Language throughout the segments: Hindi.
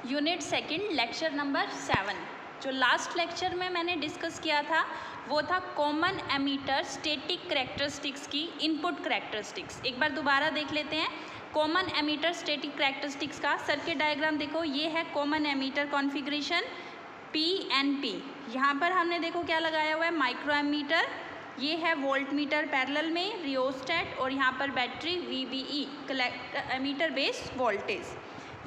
Unit second lecture number 7। जो लास्ट लेक्चर में मैंने डिस्कस किया था वो था कॉमन एमीटर स्टैटिक कैरेक्टरिस्टिक्स की इनपुट कैरेक्टरिस्टिक्स। एक बार दोबारा देख लेते हैं कॉमन एमीटर स्टैटिक कैरेक्टरिस्टिक्स का सर्किट डायग्राम। देखो ये है कॉमन एमीटर कॉन्फ़िगरेशन PNP। यहाँ पर हमने देखो क्या लगाया हुआ है, माइक्रो एमीटर, ये है वोल्ट मीटर पैरेलल में, रियोस्टेट और यहाँ पर battery VBE collector emitter base voltage.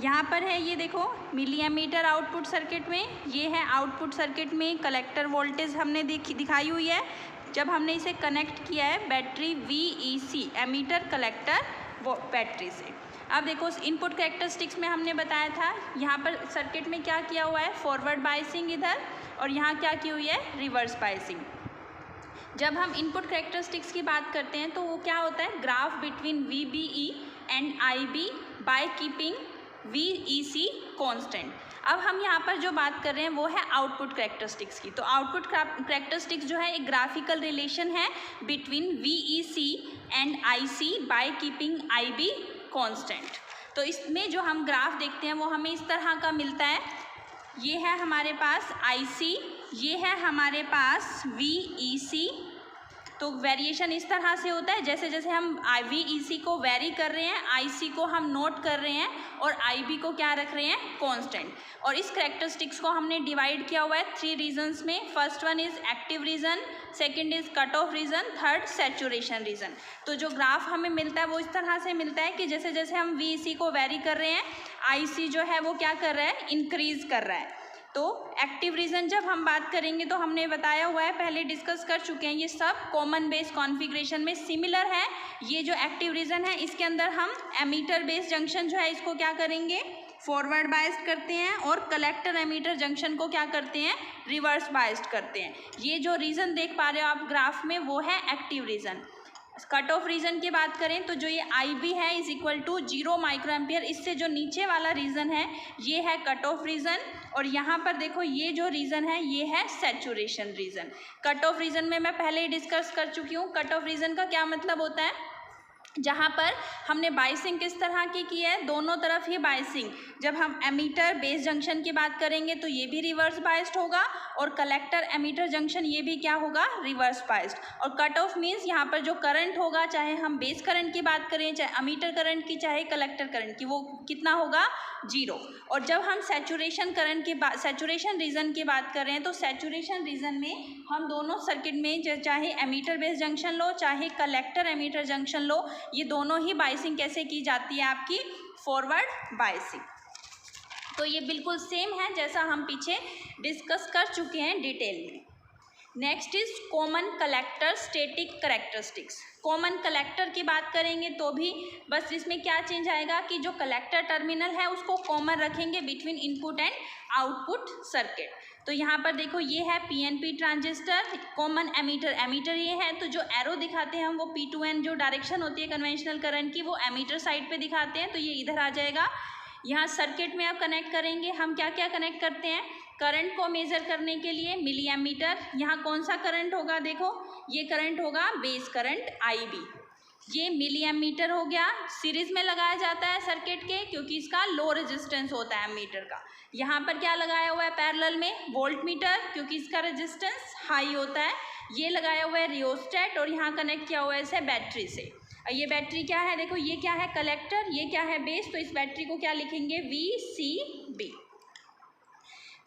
यहाँ पर है ये देखो मिली एमीटर आउटपुट सर्किट में, ये है आउटपुट सर्किट में कलेक्टर वोल्टेज हमने दिखाई हुई है जब हमने इसे कनेक्ट किया है battery VEC emitter collector battery से। अब देखो इनपुट कैरेक्टरिस्टिक्स में हमने बताया था यहाँ पर सर्किट में क्या किया हुआ है, फॉरवर्ड बायसिंग इधर और यहाँ क्या की हुई है, रिवर्स बायसिंग। जब हम इनपुट कैरेक्टरिस्टिक्स की बात करते हैं तो वो क्या होता है, graph between VBE and IB by keeping VEC constant. अब हम यहाँ पर जो बात कर रहे हैं वो है आउटपुट कैरेक्टरिस्टिक्स की। तो आउटपुट कैरेक्टरिस्टिक्स जो है एक ग्राफिकल रिलेशन है between VEC and IC by keeping IB constant. तो इसमें जो हम ग्राफ देखते हैं वो हमें इस तरह का मिलता है, ये है हमारे पास IC, ये है हमारे पास VEC। तो वेरिएशन इस तरह से होता है जैसे जैसे हम VEC को वेरी कर रहे हैं, IC को हम नोट कर रहे हैं और IB को क्या रख रहे हैं, कांस्टेंट। और इस कैरेक्टरिस्टिक्स को हमने डिवाइड किया हुआ है 3 रीजन्स में। First one is active region, second is cut off region, third saturation region. तो जो ग्राफ हमें मिलता है वो इस तरह से मिलता है कि जैसे जैसे हम VEC को वेरी कर रहे हैं, IC जो है वो क्या कर रहा है, इंक्रीज कर रहा है। तो एक्टिव रीजन जब हम बात करेंगे तो हमने बताया हुआ है, पहले डिस्कस कर चुके हैं, ये सब कॉमन बेस कॉन्फ़िगरेशन में सिमिलर है। ये जो एक्टिव रीजन है इसके अंदर हम एमीटर बेस जंक्शन जो है इसको क्या करेंगे, फॉरवर्ड बायस्ड करते हैं और कलेक्टर एमीटर जंक्शन को क्या करते हैं, रिवर्स बायस्ड करते हैं। ये जो रीजन देख पा रहे हो आप ग्राफ में वो है active region. Cut off region की बात करें तो जो ये IB है is equal to 0 micro ampere, इससे जो नीचे वाला रीजन है ये है कट ऑफ रीजन। और यहाँ पर देखो ये जो रीजन है ये है saturation region. Cut off region में मैं पहले ही डिस्कस कर चुकी हूँ। कट ऑफ रीजन का क्या मतलब होता है, जहाँ पर हमने बायसिंग किस तरह की है, दोनों तरफ ही बायसिंग। जब हम एमीटर बेस जंक्शन की बात करेंगे तो ये भी रिवर्स बायस्ड होगा और कलेक्टर एमीटर जंक्शन ये भी क्या होगा, रिवर्स बायस्ड। और कट ऑफ मीन्स यहाँ पर जो करंट होगा, चाहे हम बेस करंट की बात करें, चाहे एमीटर करंट की, चाहे कलेक्टर करंट की, वो कितना होगा, 0। और जब हम सैचुरेशन करंट की बात, सैचुरेशन रीजन की बात कर रहे हैं तो सैचुरेशन रीजन में हम दोनों सर्किट में चाहे एमीटर बेस जंक्शन लो चाहे कलेक्टर एमीटर जंक्शन लो, ये दोनों ही बायसिंग कैसे की जाती है, आपकी फॉरवर्ड बायसिंग। तो ये बिल्कुल सेम है जैसा हम पीछे डिस्कस कर चुके हैं डिटेल में। Next is common collector static characteristics. Common collector की बात करेंगे तो भी बस इसमें क्या चेंज आएगा कि जो कलेक्टर टर्मिनल है उसको कॉमन रखेंगे between input and output circuit. तो यहाँ पर देखो ये है PNP transistor, common emitter, emitter ये है, तो जो एरो दिखाते हैं हम वो P2N जो डायरेक्शन होती है कन्वेंशनल करंट की वो एमीटर साइड पे दिखाते हैं, तो ये इधर आ जाएगा। यहाँ सर्किट में अब कनेक्ट करेंगे हम, क्या क्या कनेक्ट करते हैं, करंट को मेज़र करने के लिए मिली एमीटर। यहाँ कौन सा करंट होगा, देखो ये करंट होगा बेस करंट IB, ये मिली एमीटर हो गया। सीरीज में लगाया जाता है सर्किट के क्योंकि इसका लो रेजिस्टेंस होता है एमीटर का। यहाँ पर क्या लगाया हुआ है पैरेलल में, वोल्ट मीटर, क्योंकि इसका रेजिस्टेंस हाई होता है। ये लगाया हुआ है रियोस्टेट और यहाँ कनेक्ट किया हुआ है इसे बैटरी से। ये बैटरी क्या है, देखो ये क्या है, कलेक्टर, ये क्या है, बेस, तो इस बैटरी को क्या लिखेंगे, VCB।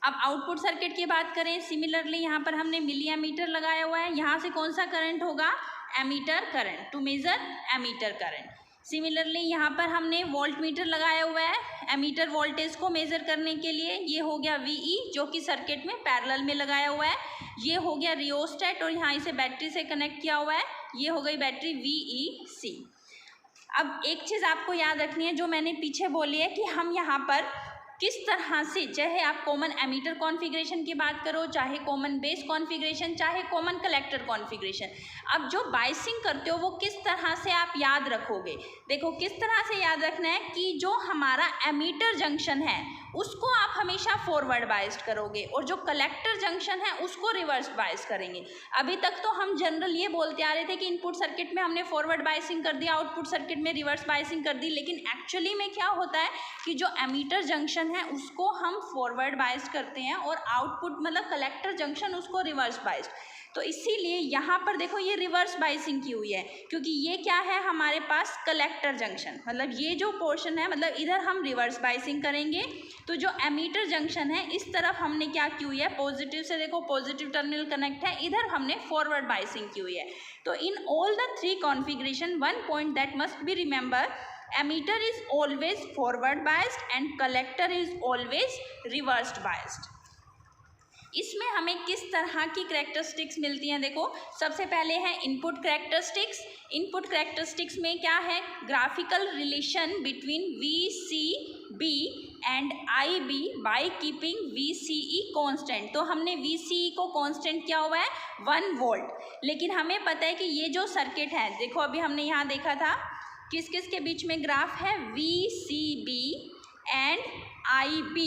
अब आउटपुट सर्किट की बात करें, सिमिलरली यहाँ पर हमने मिली एमीटर लगाया हुआ है। यहाँ से कौन सा करंट होगा, emitter current, to measure emitter current. Similarly यहाँ पर हमने वोल्ट मीटर लगाया हुआ है एमीटर वोल्टेज को मेज़र करने के लिए, ये हो गया VE जो कि सर्किट में पैरेलल में लगाया हुआ है। ये हो गया रियोस्टेट और यहाँ इसे बैटरी से कनेक्ट किया हुआ है, ये हो गई बैटरी VEC। अब एक चीज़ आपको याद रखनी है जो मैंने पीछे बोली है कि हम यहाँ पर किस तरह से, चाहे आप कॉमन एमीटर कॉन्फ़िगरेशन की बात करो, चाहे कॉमन बेस कॉन्फ़िगरेशन, चाहे कॉमन कलेक्टर कॉन्फ़िगरेशन, अब जो बायसिंग करते हो वो किस तरह से आप याद रखोगे। देखो किस तरह से याद रखना है कि जो हमारा एमीटर जंक्शन है उसको आप हमेशा फॉरवर्ड बायस्ड करोगे और जो कलेक्टर जंक्शन है उसको रिवर्स बायस्ड करेंगे। अभी तक तो हम जनरल ये बोलते आ रहे थे कि इनपुट सर्किट में हमने फॉरवर्ड बायसिंग कर दिया, आउटपुट सर्किट में रिवर्स बायसिंग कर दी, लेकिन एक्चुअली में क्या होता है कि जो एमीटर जंक्शन है उसको हम फॉरवर्ड बाइस्ड करते हैं और आउटपुट मतलब कलेक्टर जंक्शन उसको रिवर्स बाइस्ड। तो इसीलिए यहाँ पर देखो ये रिवर्स बाइसिंग की हुई है, क्योंकि ये क्या है हमारे पास कलेक्टर जंक्शन, मतलब ये जो पोर्शन है मतलब इधर हम रिवर्स बाइसिंग करेंगे, तो जो एमीटर जंक्शन है इस तरफ हमने क्या की हुई है, पॉजिटिव से देखो पॉजिटिव टर्मिनल कनेक्ट है, इधर हमने फॉरवर्ड बाइसिंग की हुई है। तो in all the three configuration one point that must be remember, emitter is always forward biased and collector is always reversed biased। इसमें हमें किस तरह की कैरेक्टरिस्टिक्स मिलती हैं, देखो सबसे पहले है इनपुट कैरेक्टरिस्टिक्स। इनपुट कैरेक्टरिस्टिक्स में क्या है, graphical relation between VCB and IB by keeping VCE constant. तो हमने VCE को कांस्टेंट किया हुआ है 1 वोल्ट, लेकिन हमें पता है कि ये जो सर्किट है, देखो अभी हमने यहाँ देखा था किस किस के बीच में ग्राफ है, VCB and IB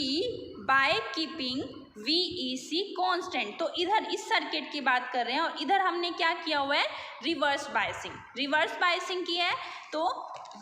by keeping VEC constant. तो इधर इस सर्किट की बात कर रहे हैं और इधर हमने क्या किया हुआ है, रिवर्स बाइसिंग। रिवर्स बाइसिंग की है तो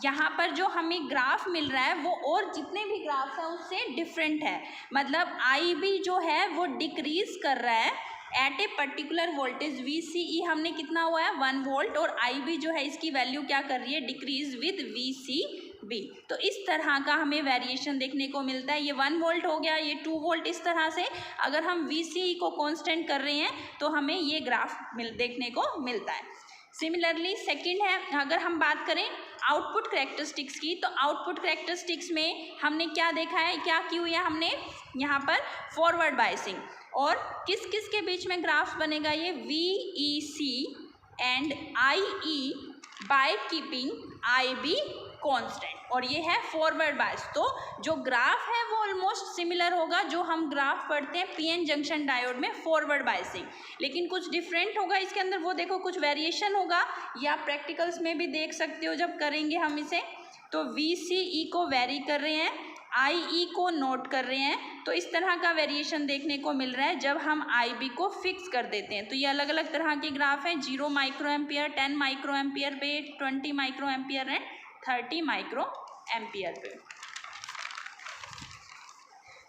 यहाँ पर जो हमें ग्राफ मिल रहा है वो और जितने भी ग्राफ हैं उससे डिफरेंट है, मतलब IB जो है वो डिक्रीज कर रहा है at a particular voltage. VCE हमने कितना हुआ है 1 वोल्ट और IB जो है इसकी वैल्यू क्या कर रही है, डिक्रीज विद VCB। तो इस तरह का हमें वेरिएशन देखने को मिलता है, ये 1 वोल्ट हो गया, ये 2 वोल्ट, इस तरह से अगर हम VCE को कांस्टेंट कर रहे हैं तो हमें ये ग्राफ देखने को मिलता है। सिमिलरली सेकंड है, अगर हम बात करें आउटपुट कैरेक्टरिस्टिक्स की, तो आउटपुट कैरेक्टरिस्टिक्स में हमने क्या देखा है, क्या की हुई है हमने यहाँ पर फॉरवर्ड बाइसिंग, और किस किस के बीच में ग्राफ बनेगा, ये VEC and IE by keeping IB constant, और ये है फॉरवर्ड बायस। तो जो ग्राफ है वो ऑलमोस्ट सिमिलर होगा जो हम ग्राफ पढ़ते हैं PN जंक्शन डायोड में फॉरवर्ड बायसिंग, लेकिन कुछ डिफरेंट होगा इसके अंदर, वो देखो कुछ वेरिएशन होगा, या प्रैक्टिकल्स में भी देख सकते हो जब करेंगे हम इसे। तो VCE को वेरी कर रहे हैं, IE को नोट कर रहे हैं, तो इस तरह का वेरिएशन देखने को मिल रहा है जब हम IB को फिक्स कर देते हैं। तो ये अलग अलग तरह के ग्राफ हैं, 0 माइक्रो एम्पियर, 10 माइक्रो एम्पियर पे, 20 micro ampere and 30 micro ampere पे।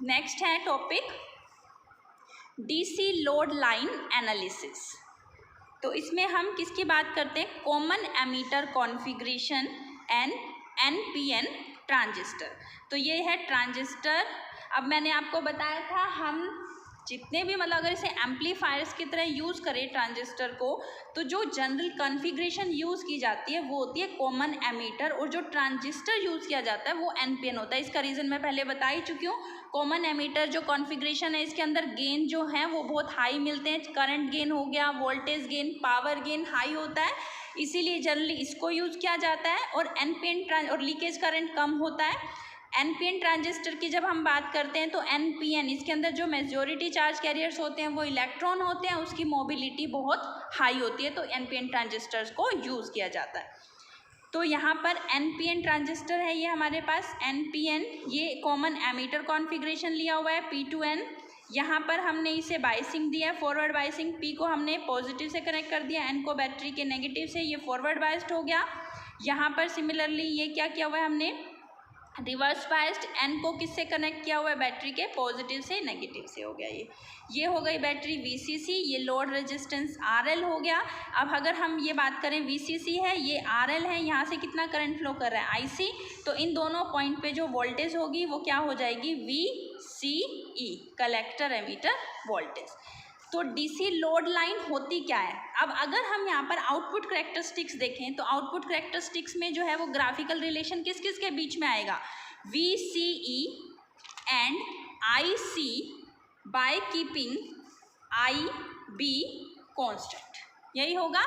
नेक्स्ट है topic DC load line analysis. तो इसमें हम किसकी बात करते हैं, common ammeter configuration and NPN transistor. तो ये है ट्रांजिस्टर। अब मैंने आपको बताया था हम जितने भी मतलब अगर इसे एम्पलीफायर्स की तरह यूज़ करें ट्रांजिस्टर को, तो जो जनरल कॉन्फ़िगरेशन यूज़ की जाती है वो होती है कॉमन एमीटर, और जो ट्रांजिस्टर यूज़ किया जाता है वो NPN होता है। इसका रीज़न मैं पहले बता ही चुकी हूँ। कॉमन एमीटर जो कॉन्फ़िगरेशन है इसके अंदर गेन जो है वो बहुत हाई मिलते हैं, करंट गेन हो गया, voltage gain, power gain high होता है, इसीलिए जनरली इसको यूज़ किया जाता है। और NPN और लीकेज करंट कम होता है। NPN ट्रांजिस्टर की जब हम बात करते हैं तो NPN इसके अंदर जो मेजॉरिटी चार्ज कैरियर्स होते हैं वो इलेक्ट्रॉन होते हैं, उसकी मोबिलिटी बहुत हाई होती है, तो NPN ट्रांजिस्टर्स को यूज़ किया जाता है। तो यहाँ पर NPN ट्रांजिस्टर है, ये हमारे पास NPN, ये कॉमन एमीटर कॉन्फ़िगरेशन लिया हुआ है P2N। यहाँ पर हमने इसे बाइसिंग दिया है, फॉरवर्ड बाइसिंग। P को हमने पॉजिटिव से कनेक्ट कर दिया, N को बैटरी के नेगेटिव से, ये फॉरवर्ड बाइस्ड हो गया। यहाँ पर सिमिलरली ये क्या किया हुआ है हमने, रिवर्स बाइस्ड, N को किससे कनेक्ट किया हुआ है, बैटरी के पॉजिटिव से नेगेटिव से हो गया। ये हो गई बैटरी VCC, ये लोड रेजिस्टेंस RL हो गया। अब अगर हम ये बात करें VCC है, ये RL है, यहाँ से कितना करंट फ्लो कर रहा है IC, तो इन दोनों पॉइंट पे जो वोल्टेज होगी वो क्या हो जाएगी, VCE, कलेक्टर एमीटर वोल्टेज। तो DC लोड लाइन होती क्या है। अब अगर हम यहाँ पर आउटपुट कैरेक्टरिस्टिक्स देखें तो आउटपुट कैरेक्टरिस्टिक्स में जो है वो ग्राफिकल रिलेशन किस किस के बीच में आएगा, VCE and IC by keeping IB constant, यही होगा।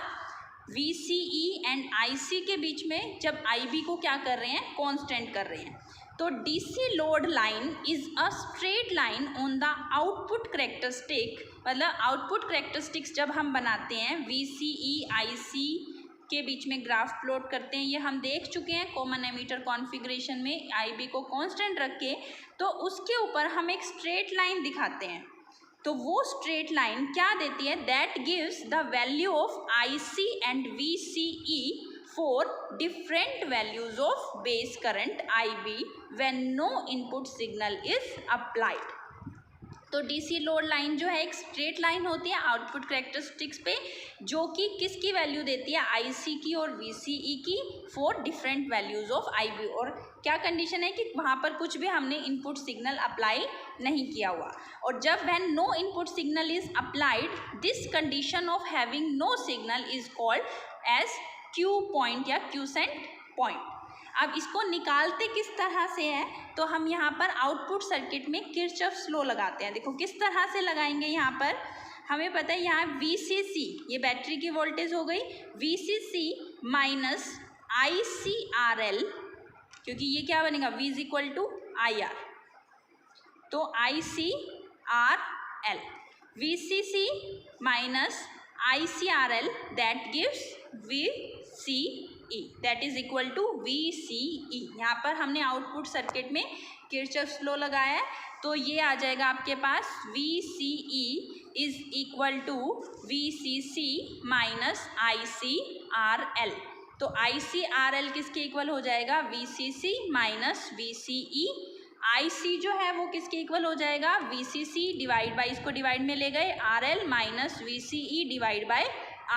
VCE एंड IC के बीच में जब IB को क्या कर रहे हैं, कांस्टेंट कर रहे हैं। तो DC load line is a straight line on the output characteristic, मतलब आउटपुट कैरेक्टरिस्टिक्स जब हम बनाते हैं VCE IC के बीच में ग्राफ प्लॉट करते हैं, ये हम देख चुके हैं कॉमन एमीटर कॉन्फ़िगरेशन में IB को कांस्टेंट रख के, तो उसके ऊपर हम एक स्ट्रेट लाइन दिखाते हैं। तो वो स्ट्रेट लाइन क्या देती है, that gives the value of IC and VCE for different values of base current IB when no input signal is applied। तो डीसी लोड लाइन जो है एक स्ट्रेट लाइन होती है आउटपुट कैरेक्टरिस्टिक्स पे, जो कि किसकी वैल्यू देती है, आईसी की और वीसीई की, for different values of IB. और क्या कंडीशन है कि वहाँ पर कुछ भी हमने इनपुट सिग्नल अप्लाई नहीं किया हुआ। और जब when no input signal is applied, this condition of having no signal is called as Q point या क्यूसेंट पॉइंट। अब इसको निकालते किस तरह से है, तो हम यहाँ पर आउटपुट सर्किट में किरचॉफ्स लॉ लगाते हैं। देखो किस तरह से लगाएंगे, यहाँ पर हमें पता है यहाँ VCC, ये बैटरी की वोल्टेज हो गई, VCC माइनस ICRL, क्योंकि ये क्या बनेगा, V is equal to IR, तो ICRL, VCC minus ICRL that gives VCE, that is equal to VCE। यहाँ पर हमने आउटपुट सर्किट में किरचॉफ्स लॉ लगाया है, तो ये आ जाएगा आपके पास VCE is equal to VCC minus ICRL। तो ICRL किसके इक्वल हो जाएगा, VCC माइनस VCE। IC जो है वो किसके इक्वल हो जाएगा, VCC डिवाइड बाई, इसको डिवाइड में ले गए, RL minus VCE divide by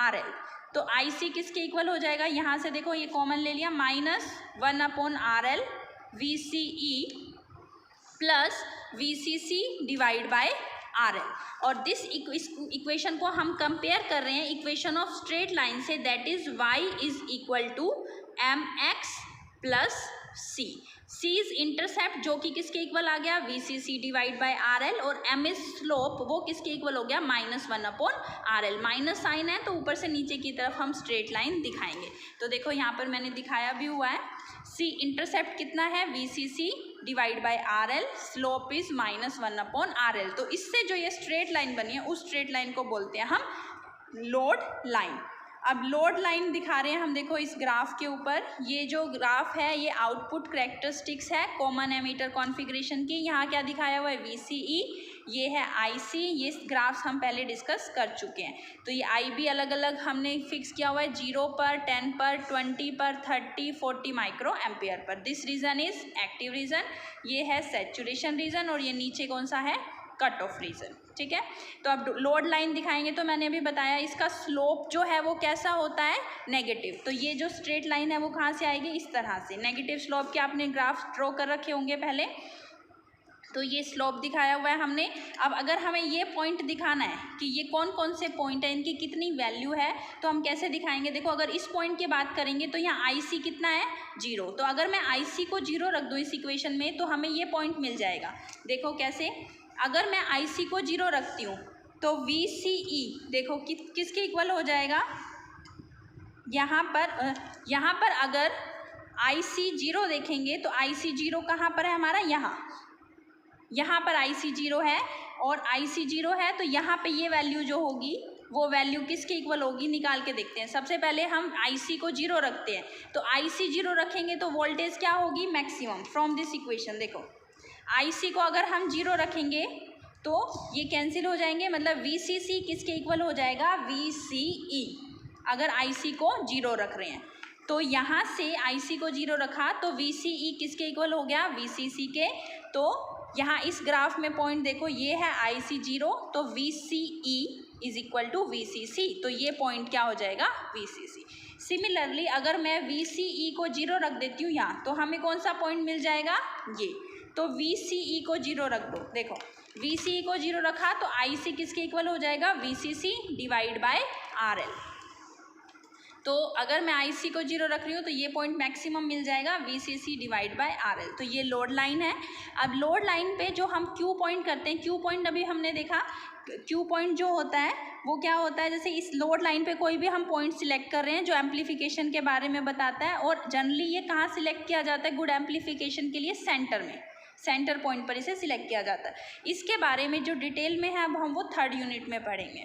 RL। तो IC किसके इक्वल हो जाएगा, यहाँ से देखो ये कॉमन ले लिया, minus 1/RL VCE plus VCC divide by RL। और दिस इक्वेशन को हम कंपेयर कर रहे हैं इक्वेशन ऑफ स्ट्रेट लाइन से, that is y is equal to mx plus c। c is intercept जो कि किसके इक्वल आ गया, VCC डिवाइड बाय RL, और m इज स्लोप वो किसके इक्वल हो गया, -1/RL। माइनस साइन है तो ऊपर से नीचे की तरफ हम स्ट्रेट लाइन दिखाएंगे। तो देखो यहाँ पर मैंने दिखाया भी हुआ है, c इंटरसेप्ट कितना है, VCC divide by RL, slope is -1/RL। तो इससे जो ये स्ट्रेट लाइन बनी है उस स्ट्रेट लाइन को बोलते हैं हम लोड लाइन। अब लोड लाइन दिखा रहे हैं हम, देखो इस ग्राफ के ऊपर, ये जो ग्राफ है ये आउटपुट कैरेक्टरिस्टिक्स है कॉमन एमीटर कॉन्फ़िगरेशन की। यहाँ क्या दिखाया हुआ है, VCE, ये है IC, ये ग्राफ्स हम पहले डिस्कस कर चुके हैं। तो ये IB अलग अलग हमने फिक्स किया हुआ है, 0 पर, 10 पर, 20 पर, 30, 40 माइक्रो एम्पियर पर। This region is active region, ये है सैचुरेशन रीजन, और ये नीचे कौन सा है, कट ऑफ रीजन। ठीक है, तो अब लोड लाइन दिखाएंगे तो मैंने अभी बताया इसका स्लोप जो है वो कैसा होता है, नेगेटिव। तो ये जो स्ट्रेट लाइन है वो कहाँ से आएगी, इस तरह से। नेगेटिव स्लोप के आपने ग्राफ ड्रॉ कर रखे होंगे पहले, तो ये स्लोप दिखाया हुआ है हमने। अब अगर हमें ये पॉइंट दिखाना है कि ये कौन कौन से पॉइंट है, इनकी कितनी वैल्यू है, तो हम कैसे दिखाएंगे, देखो अगर इस पॉइंट की बात करेंगे तो यहाँ IC कितना है, 0। तो अगर मैं IC को 0 रख दूँ इस इक्वेशन में तो हमें ये पॉइंट मिल जाएगा। देखो कैसे, अगर मैं IC को 0 रखती हूँ तो VCE देखो किसके इक्वल हो जाएगा, यहाँ पर अगर IC 0 देखेंगे तो IC 0 कहाँ पर है हमारा, यहाँ पर IC 0 है, और IC 0 है तो यहाँ पे ये वैल्यू जो होगी वो वैल्यू किसके इक्वल होगी, निकाल के देखते हैं। सबसे पहले हम IC को 0 रखते हैं, तो IC 0 रखेंगे तो वोल्टेज क्या होगी, मैक्सिमम, फ्रॉम दिस इक्वेशन। देखो IC को अगर हम 0 रखेंगे तो ये कैंसिल हो जाएंगे, मतलब VCC किसके इक्वल हो जाएगा, VCE, अगर IC को 0 रख रहे हैं। तो यहाँ से IC को 0 रखा तो VCE किसके इक्वल हो गया, VCC के। तो यहाँ इस ग्राफ में पॉइंट देखो, ये है IC 0, तो VCE is equal to VCC, तो ये पॉइंट क्या हो जाएगा, VCC। सिमिलरली अगर मैं VCE को 0 रख देती हूँ यहाँ, तो हमें कौन सा पॉइंट मिल जाएगा, ये। तो VCE को 0 रख दो, देखो VCE को 0 रखा तो IC किसके इक्वल हो जाएगा, VCC डिवाइड बाय RL। तो अगर मैं IC को 0 रख रही हूँ तो ये पॉइंट मैक्सिमम मिल जाएगा, VCC डिवाइड बाय RL। तो ये लोड लाइन है। अब लोड लाइन पे जो हम Q पॉइंट करते हैं, Q पॉइंट अभी हमने देखा, Q पॉइंट जो होता है वो क्या होता है, जैसे इस लोड लाइन पे कोई भी हम पॉइंट सिलेक्ट कर रहे हैं जो एम्पलीफिकेशन के बारे में बताता है, और जनरली ये कहाँ सिलेक्ट किया जाता है गुड एम्पलीफिकेशन के लिए, सेंटर में, सेंटर पॉइंट पर इसे सिलेक्ट किया जाता है। इसके बारे में जो डिटेल में है अब हम वो 3rd यूनिट में पढ़ेंगे।